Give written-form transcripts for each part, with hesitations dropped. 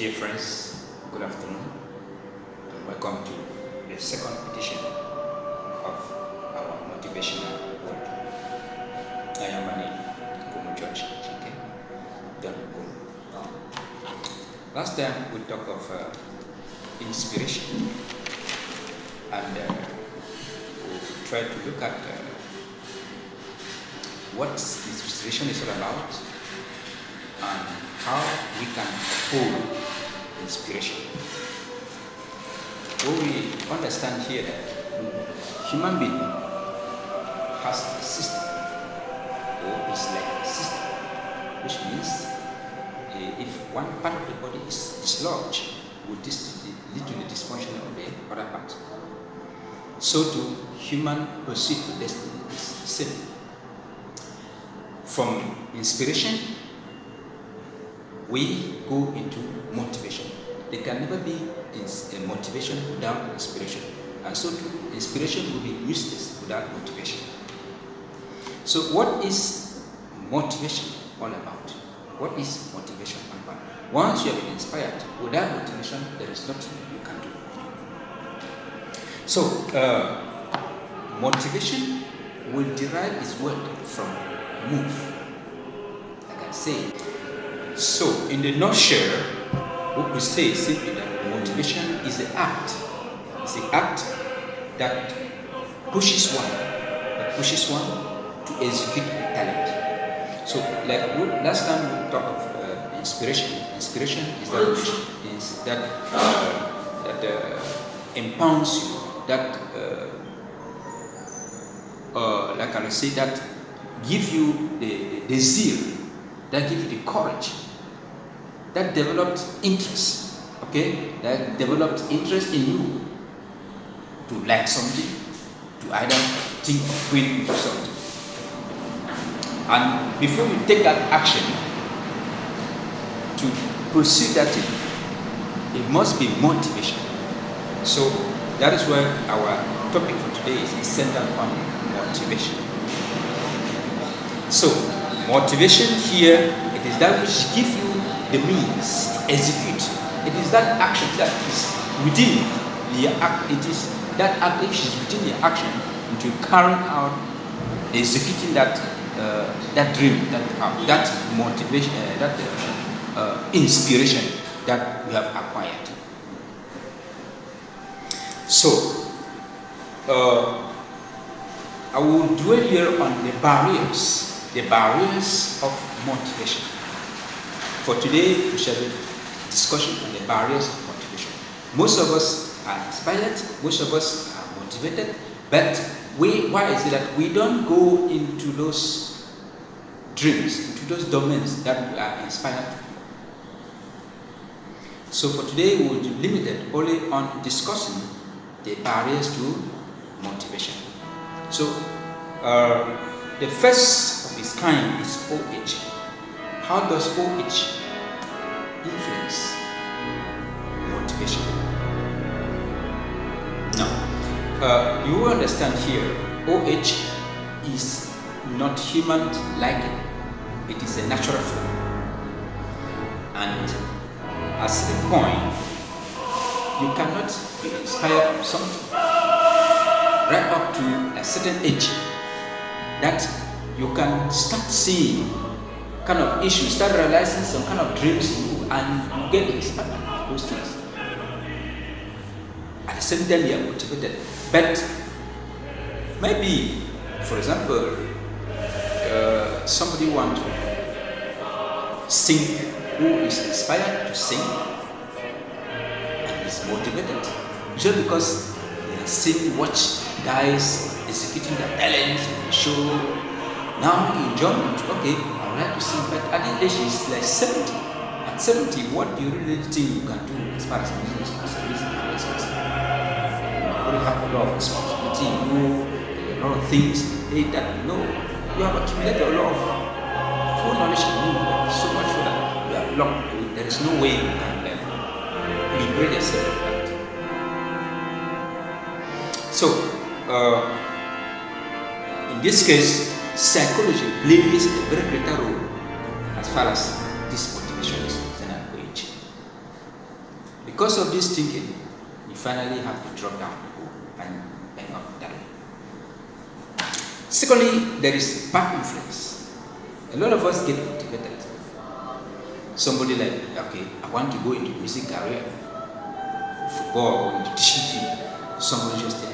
Dear friends, good afternoon, and welcome to the second edition of our motivational word. I am Mani Kumu Church, okay? Don Kumu. Last time we talked of inspiration, and we tried to look at what inspiration is all about and how we can uphold inspiration. What we understand here that human being has a system, or is like a system, which means if one part of the body is dislodged, would lead to the dysfunction of the other part. So too, human pursuit of destiny is the same. From inspiration, we go into motivation. There can never be a motivation without inspiration. And so too, inspiration will be useless without motivation. So what is motivation all about? What is motivation all about? Once you have been inspired, without motivation, there is nothing you can do. So, motivation will derive its word from move, like I say. So, in the nutshell, what we say simply that motivation is the act. It's the act that pushes one to execute a talent. So, like last time we talked of inspiration. Inspiration is that impounds you, that like I say, that give you the zeal, that give you the courage, that developed interest, okay? That developed interest in you to like something, to either think of doing something. And before you take that action to pursue that thing, it must be motivation. So that is why our topic for today is centered on motivation. So motivation here, it is that which gives you the means to execute. It is that action that is within the act. It is that act which is within the action to carry out, executing that dream, that motivation, that inspiration that we have acquired. So, I will dwell here on the barriers of motivation. For today, we shall be discussion on the barriers of motivation. Most of us are inspired, most of us are motivated, but why is it that we don't go into those dreams, into those domains that we are inspired to do? So for today, we will be limited only on discussing the barriers to motivation. So the first of its kind is OH. How does OH influence motivation? Now, you will understand here, OH is not human liking. It is a natural flow. And as a point, you cannot be inspired from something right up to a certain age that you can start seeing kind of issues, start realizing some kind of dreams in you, and you get inspired by those things. At the same time, you are motivated. But maybe, for example, somebody wants to sing, who is inspired to sing and is motivated just because they have seen, watch guys executing their talents in the show. Now he enjoyment, okay, I would like to sing, but at the age is like 70. At 70, what do you really think you can do as far as business is concerned? You have a lot of responsibility, you know, a lot of things that you know. You have accumulated a lot of full knowledge in you, so much for that. You have locked. There is no way you can liberate yourself from that. So, in this case, psychology plays a very greater role as far as this motivation is concerned. because of this thinking, you finally have to drop down and end up that way. Secondly, there is bad influence. A lot of us get motivated. Somebody like, okay, I want to go into music career, football, or into teaching field. Somebody just tell,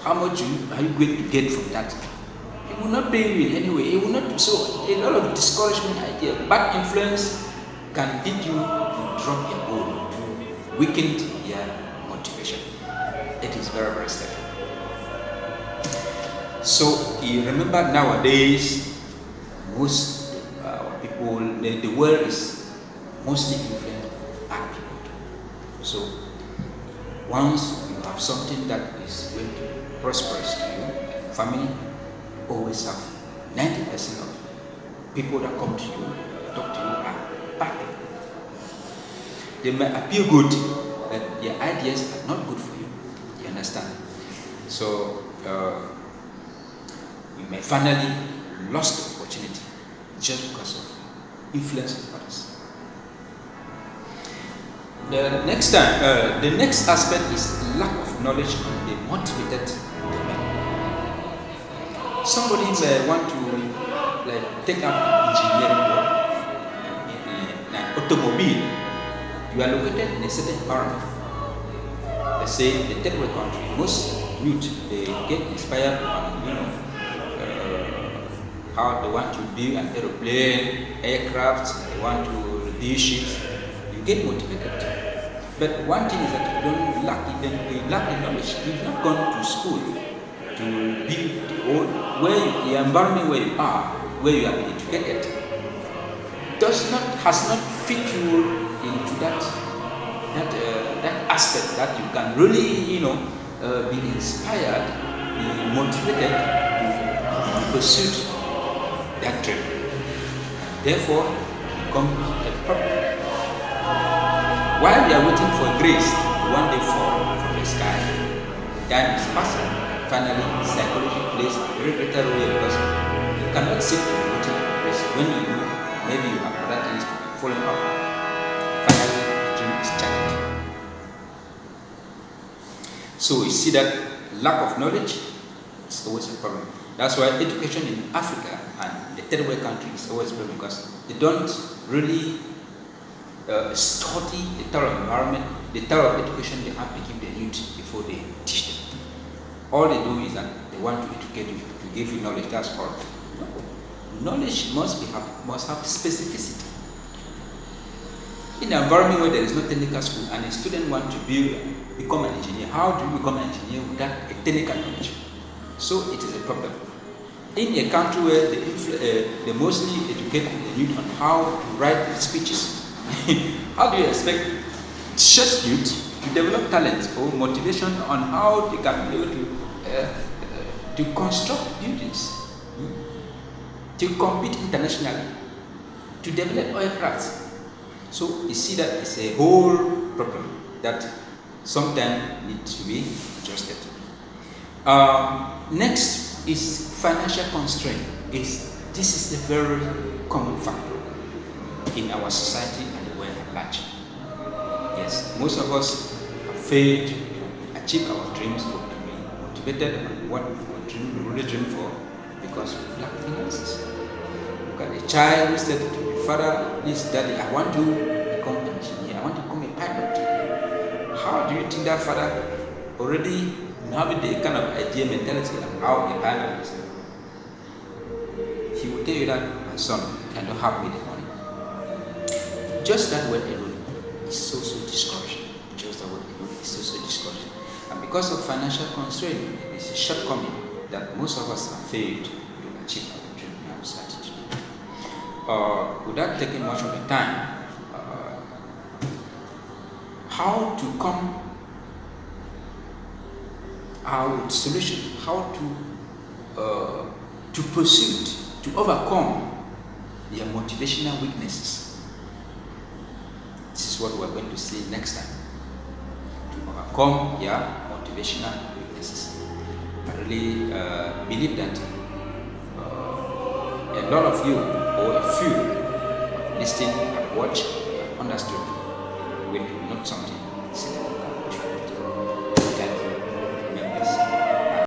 how much are you going to get from that? It will not pay you in any way. It will not. So a lot of discouragement idea. Bad influence can lead you to drop your goal, to weaken your motivation. It is very, very sad. So you remember nowadays, most people, the world is mostly influenced by people. So once you have something that is going to prosperous to you, family, always have 90% of people that come to you, talk to you are bad people. They may appear good, but their ideas are not good for you. You understand? So you may finally lost the opportunity just because of influence of others. The next aspect is lack of knowledge on the motivated domain. Somebody may want to take up engineering work in an automobile. You are located in a certain environment. Let's say the third world country. Most youth, they get inspired on how they want to build an aeroplane, aircraft. They want to build ships. You get motivated. But one thing is that you don't lack the knowledge. You've not gone to school to build the environment where you are, where you are educated, has not fit you into that aspect that you can really be inspired, be motivated to pursue that dream. Therefore, become a problem. While we are waiting for grace to one day fall from the sky, time is passing. Finally, psychology plays a very vital role because you cannot sit to waiting for grace. When you know, maybe you have other things to be following up. Finally, the dream is challenged. So you see that lack of knowledge is always a problem. That's why education in Africa and the third world country is always a problem, because they don't really study the thorough environment, the thorough education they have to give their youth before they teach them. All they do is that they want to educate you, to give you knowledge. That's all. No. Knowledge must have specificity. In an environment where there is no technical school and a student wants to become an engineer, how do you become an engineer without a technical knowledge? So it is a problem. In a country where they mostly educate the youth on how to write speeches, how do you expect just youth to develop talent or motivation on how they can be able to construct buildings, to compete internationally, to develop aircraft? So you see that it's a whole problem that sometimes needs to be adjusted. Next is financial constraint. This is a very common factor in our society and the world at large. Yes, most of us have failed to achieve our dreams or to be motivated on what we really dream for because we lack finances. Look at a child who said to the father, "Please, daddy, I want to become an engineer. I want to become a pilot." How do you think that father already having the kind of idea, mentality of how a pilot is? He will tell you that, "My son, you cannot have me the money." Just that word alone is so discouraging. Just that word alone is so discouraging. And because of financial constraint, it is a shortcoming that most of us have failed to achieve our dream in our society. Without taking much of the time, how to come out with solution, how to pursue, to overcome their motivational weaknesses. This is what we're going to see next time. To overcome your motivational weaknesses. I really believe that a lot of you, or a few, listening and watch, understood when you note something.